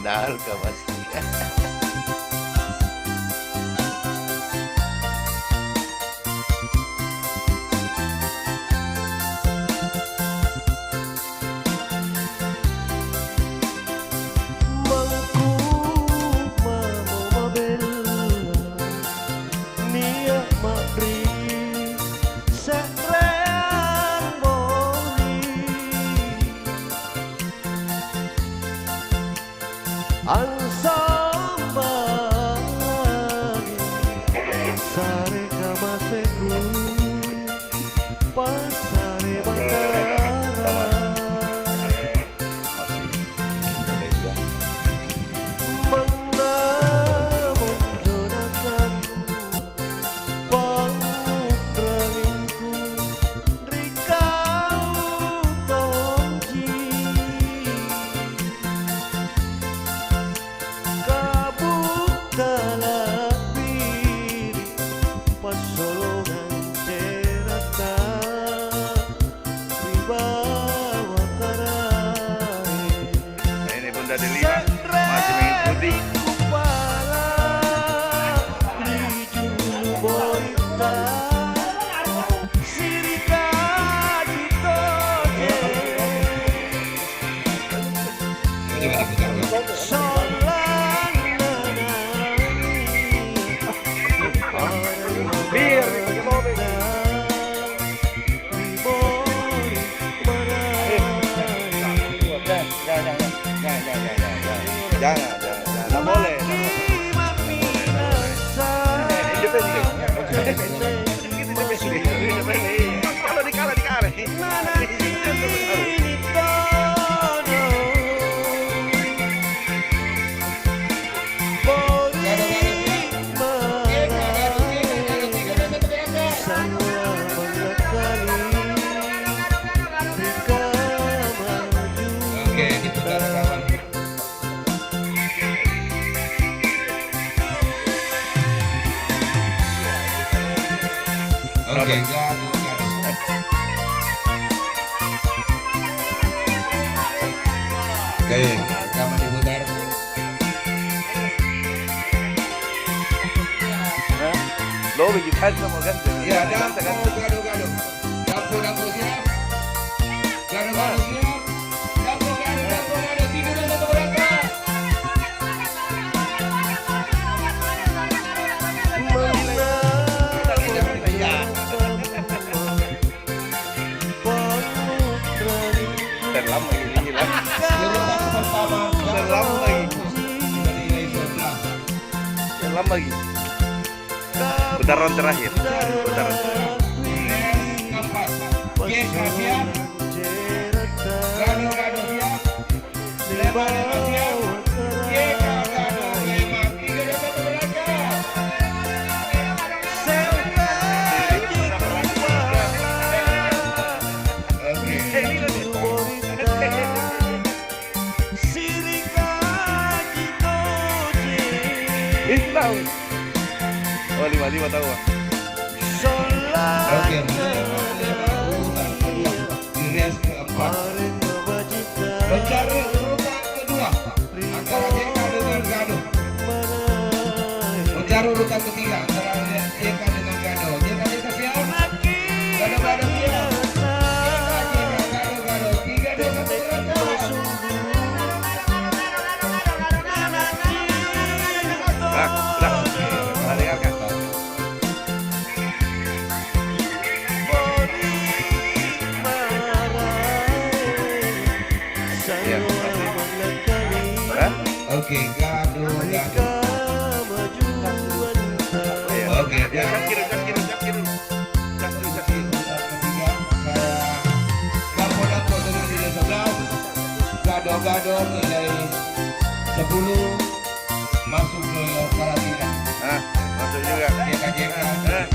Final ka pasti. Ang sambagi sare kamaseku pasare bandara menamun jonakan pangutralinku rikau tonji Ini Bunda Delina masih mengikuti. Jangan boleh. Kalau dikalah. Oke, kamu diputar. Lo bikin sama kan? Ya, dapur gado. Dapur siap. Gado siap. Dapur gado. Tidur satu belakang. Terlam lagi. Terlam lagi. Putaran terakhir. Siap. Gado siap. Lebar siap. Oh, 55 tahu. Oke, di race keempat. Mencari urutan kedua antara JK dengan Gado. Mencari urutan ketiga antara JK dengan Gado. JK siap. Gado siap. Gado. 3 Oke, Gado. Oke, Cak kiri. Dapur dengan nilai 11. Gado nilai 10 masuk ke karantina. Masuk juga. JK